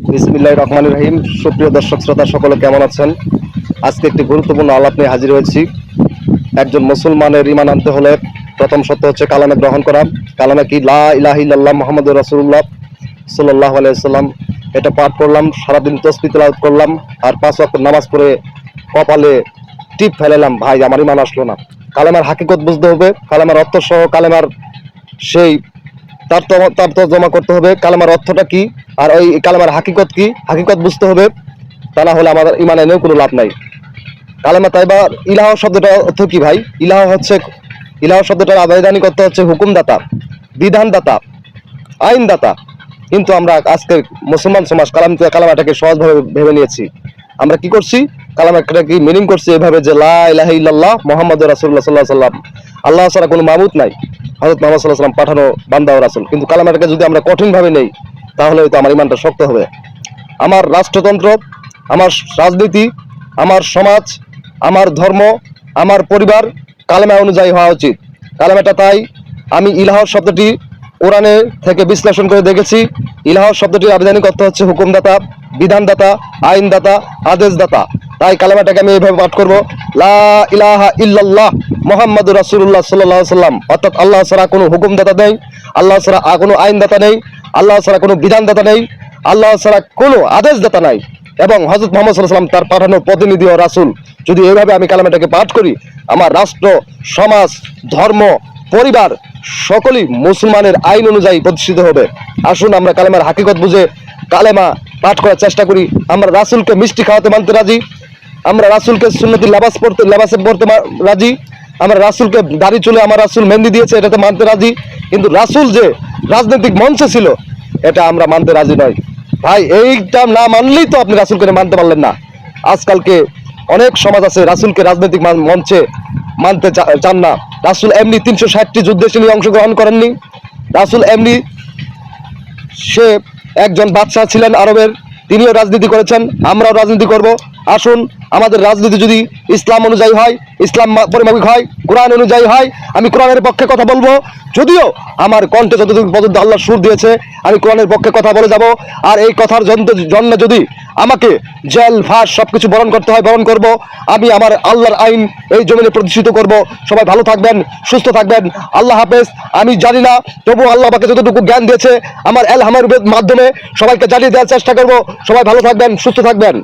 বিসমিল্লাহির রহমানির রহিম। সুপ্রিয় দর্শক শ্রোতা সকলে কেমন আছেন? আজকে একটি গুরুত্বপূর্ণ আলাপ নিয়ে হাজির হয়েছি। একজন মুসলমানের ঈমান আনতে হলে প্রথম শর্ত হচ্ছে কালামে গ্রহণ করা। কালামে কি? লা ইলাহা ইল্লাল্লাহ মুহাম্মাদুর রাসূলুল্লাহ সাল্লাল্লাহু আলাইহি ওয়াসাল্লাম। এটা পাঠ করলাম, সারাদিন তাসবিহ তেলাওয়াত করলাম, আর 5 ওয়াক্ত নামাজ পড়ে কপালে টিপ ফেলালাম। ভাই, আমার ঈমান আসলো না। কালেমার হাকিকত বুঝতে হবে, কালেমার অর্থ সহ কালেমার সেই তার তর্জমা করতে হবে, কালেমার অর্থটা কি আর ওই কালেমার হাকিকত কি, হাকিকত বুঝতে হবে। তা না হলে আমাদের ঈমান এনেও কোনো লাভ নাই। কালেমা তাইবা ইলাহ শব্দটার অর্থ কি ভাই? ইলাহ শব্দটার আবেদনিক অর্থ হচ্ছে হুকুমদাতা, বিধানদাতা, আইনদাতা। কিন্তু আমরা আজকে মুসলমান সমাজ কালামাটাকে সহজভাবে ভেবে নিয়েছি। আমরা কি করছি? কালামাটা কি মিনিং করছি এভাবে যে লা ইলাহা ইল্লাল্লাহ মুহাম্মাদুর রাসূলুল্লাহ সাল্লাল্লাহু আলাইহি ওয়াসাল্লাম, আল্লাহ ছাড়া কোনো মাবুদ নাই, হযরত মুহাম্মদ সাল্লাল্লাহু আলাইহি ওয়াসাল্লাম পাঠানো বান্দা ও রাসূল। কিন্তু কালামাটাকে যদি আমরা কঠিনভাবে নেই তাহলে হয়তো আমার ঈমানটা শক্ত হবে। আমার রাষ্ট্রতন্ত্র, আমার রাজনীতি, আমার সমাজ, আমার ধর্ম, আমার পরিবার কালেমা অনুযায়ী হওয়া উচিত। কালেমাটা তাই আমি ইলাহ শব্দটি কোরআনে থেকে বিশ্লেষণ করে দেখেছি। ইলাহ শব্দটির আবিধানিক অর্থ হচ্ছে হুকুমদাতা, বিধানদাতা, আইনদাতা, আদেশদাতা। তাই কালেমাটাকে আমি এইভাবে পাঠ করব, লা ইলাহা ইল্লাল্লাহ মুহাম্মাদুর রাসূলুল্লাহ সাল্লাল্লাহু আলাইহি ওয়াসাল্লাম। অর্থাৎ আল্লাহ ছাড়া কোনো হুকুমদাতা নেই, আল্লাহ ছাড়া কোনো আইনদাতা নেই, আল্লাহ ছাড়া কোনো বিধানদাতা নেই, আল্লাহ ছাড়া কোনো আদেশদাতা নাই, এবং হযরত মুহাম্মদ সাল্লাল্লাহু আলাইহি ওয়াসাল্লাম তার পাঠানো প্রতিনিধি ও রাসূল। যদি এইভাবে আমি কালেমাটাকে পাঠ করি, আমার রাষ্ট্র, সমাজ, ধর্ম, পরিবার সকলেই মুসলমানের আইন অনুযায়ী প্রতিষ্ঠিত হবে। আসুন আমরা কালেমার হাকিকত বুঝে কালেমা পাঠ করার চেষ্টা করি। আমরা রাসূলকে মিষ্টি খাওয়াতে মানতে রাজি, আমরা রাসূলকে সুন্নতি লেবাসে পড়তে রাজি, আমরা রাসূলকে দাড়ি চুলে আমার রাসূল মেহেন্দি দিয়েছে এটাতে মানতে রাজি। কিন্তু রাসূল যে রাজনৈতিক মঞ্চে ছিল এটা আমরা মানতে রাজি নয়। ভাই, এইটা না মানলেই তো আপনি রাসূলকে মানতে পারলেন না। আজকালকে অনেক সমাজ আছে রাসূলকে রাজনৈতিক মঞ্চে মানতে চান না। রাসূল এমনি 360টি যুদ্ধে তিনি অংশগ্রহণ করেননি। রাসূল এমনি সে একজন বাদশাহ ছিলেন আরবের, তিনিও রাজনীতি করেছেন, আমরাও রাজনীতি করব। আসুন আমাদের রাজনীতি যদি ইসলাম অনুযায়ী হয়, ইসলাম পরিমাপিক হয়, কোরআন অনুযায়ী হয়, আমি কোরআনের পক্ষে কথা বলবো। যদিও আমার কণ্ঠে যতটুকু পর্যন্ত আল্লাহ সুর দিয়েছে আমি কোরআনের পক্ষে কথা বলে যাব। আর এই কথার জন্য যদি আমাকে জেল ফাঁস সবকিছু বরণ করতে হয় বরণ করব। আমি আমার আল্লাহর আইন এই জমিনে প্রতিষ্ঠিত করব। সবাই ভালো থাকবেন, সুস্থ থাকবেন। আল্লাহ হাফেজ। আমি জানি না, তবু আল্লাহ আমাকে যতটুকু জ্ঞান দিয়েছে আমার এলহামের মাধ্যমে সবাইকে জানিয়ে দেওয়ার চেষ্টা করব। সবাই ভালো থাকবেন, সুস্থ থাকবেন।